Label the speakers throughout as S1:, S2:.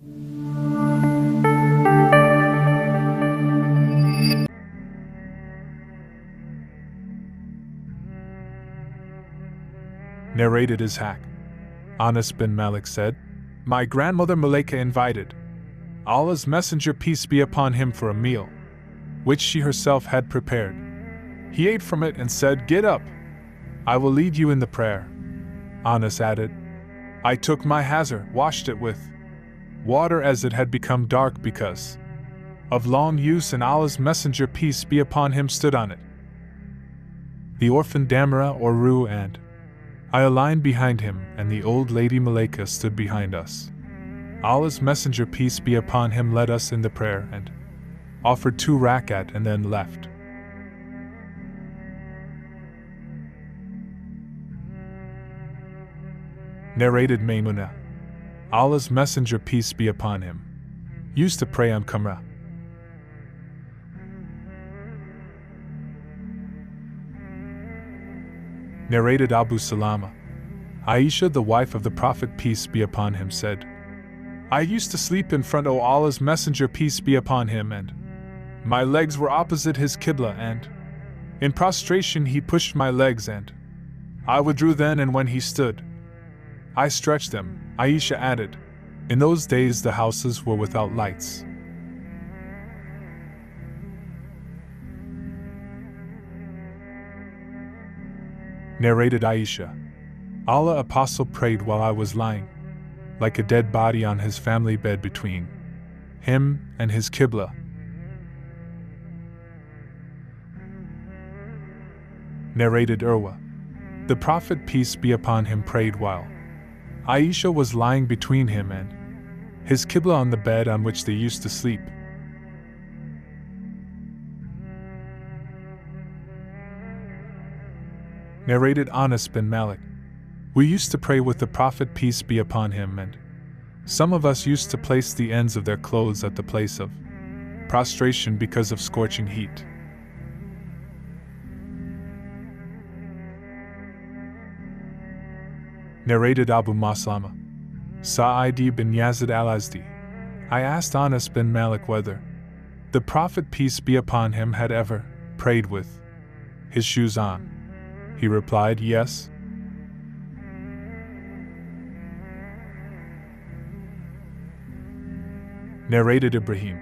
S1: Narrated Ishaq. Anas bin Malik said, "My grandmother Malaika invited Allah's Messenger, peace be upon him, for a meal, which she herself had prepared. He ate from it and said, 'Get up, I will lead you in the prayer.' Anas added, 'I took my hazar, washed it with water as it had become dark because of long use, and Allah's Messenger, peace be upon him, stood on it. The orphan Damara or Ru and I aligned behind him, and the old lady Malaika stood behind us. Allah's Messenger, peace be upon him, led us in the prayer and offered 2 rakat and then left." Narrated Maymuna. Allah's Messenger, peace be upon him, used to pray on Qamra. Narrated Abu Salama. Aisha, the wife of the Prophet, peace be upon him, said, "I used to sleep in front of Allah's Messenger, peace be upon him, and my legs were opposite his Qibla, and in prostration he pushed my legs, and I withdrew then, and when he stood, I stretched them." Aisha added, "In those days the houses were without lights." Narrated Aisha. Allah Apostle prayed while I was lying, like a dead body on his family bed between him and his Qibla. Narrated Urwa. The Prophet, peace be upon him, prayed while Aisha was lying between him and his Qibla on the bed on which they used to sleep. Narrated Anas bin Malik. We used to pray with the Prophet, peace be upon him, and some of us used to place the ends of their clothes at the place of prostration because of scorching heat. Narrated Abu Maslama. Sa'id bin Yazid al-Azdi. I asked Anas bin Malik whether the Prophet, peace be upon him, had ever prayed with his shoes on. He replied, "Yes." Narrated Ibrahim.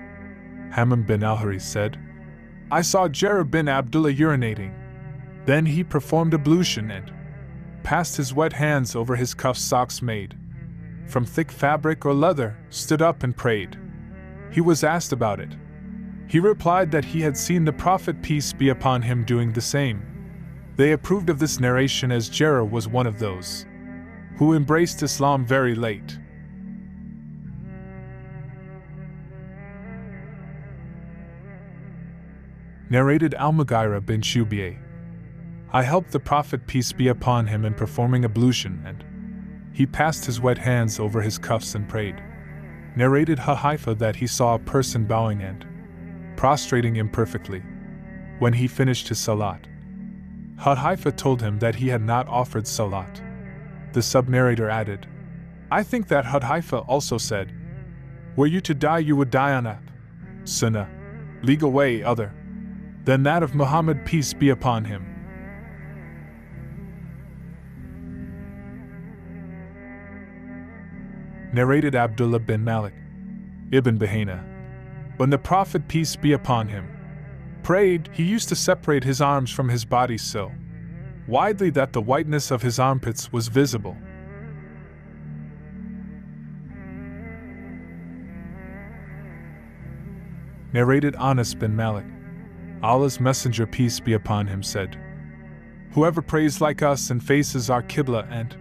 S1: Hammam bin al-Haris said, "I saw Jarir bin Abdullah urinating. Then he performed ablution and passed his wet hands over his cuff socks made from thick fabric or leather, stood up and prayed. He was asked about it. He replied that he had seen the Prophet, peace be upon him, doing the same. They approved of this narration, as Jarir was one of those who embraced Islam very late." Narrated Al-Mughira bin Shubayh. I helped the Prophet, peace be upon him, in performing ablution, and he passed his wet hands over his cuffs and prayed. Narrated Hudhaifa that he saw a person bowing and prostrating imperfectly when he finished his Salat. Hudhaifa told him that he had not offered Salat. The sub-narrator added, "I think that Hudhaifa also said, 'Were you to die, you would die on a sunnah, legal way other than that of Muhammad, peace be upon him.'" Narrated Abdullah bin Malik. Ibn Bahina. When the Prophet, peace be upon him, prayed, he used to separate his arms from his body so widely that the whiteness of his armpits was visible. Narrated Anas bin Malik. Allah's Messenger, peace be upon him, said, "Whoever prays like us and faces our Qibla and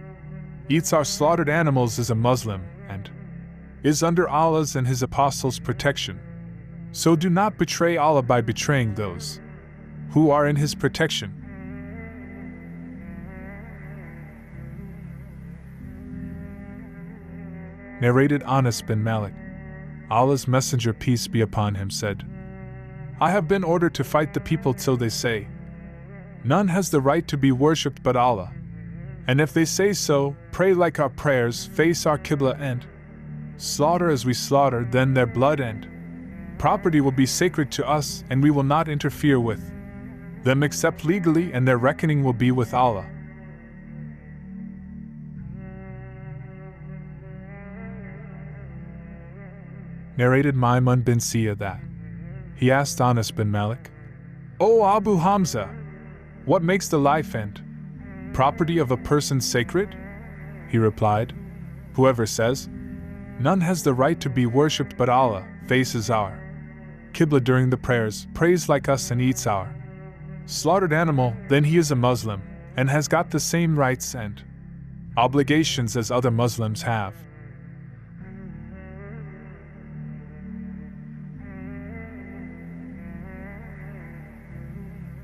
S1: eats our slaughtered animals is a Muslim and is under Allah's and His Apostles' protection. So do not betray Allah by betraying those who are in His protection." Narrated Anas bin Malik. Allah's Messenger, peace be upon him, said, "I have been ordered to fight the people till they say, 'None has the right to be worshipped but Allah.' And if they say so, pray like our prayers, face our Qibla and Slaughter as we slaughter, then their blood and property will be sacred to us, and we will not interfere with them except legally, and their reckoning will be with Allah. Narrated Maimun bin Sia that he asked Anas bin Malik, "O Abu Hamza, what makes the life and property of a person sacred?" He replied, "Whoever says, 'None has the right to be worshipped but Allah, faces our Qibla during the prayers, prays like us and eats our slaughtered animal, then he is a Muslim, and has got the same rights and obligations as other Muslims have.'"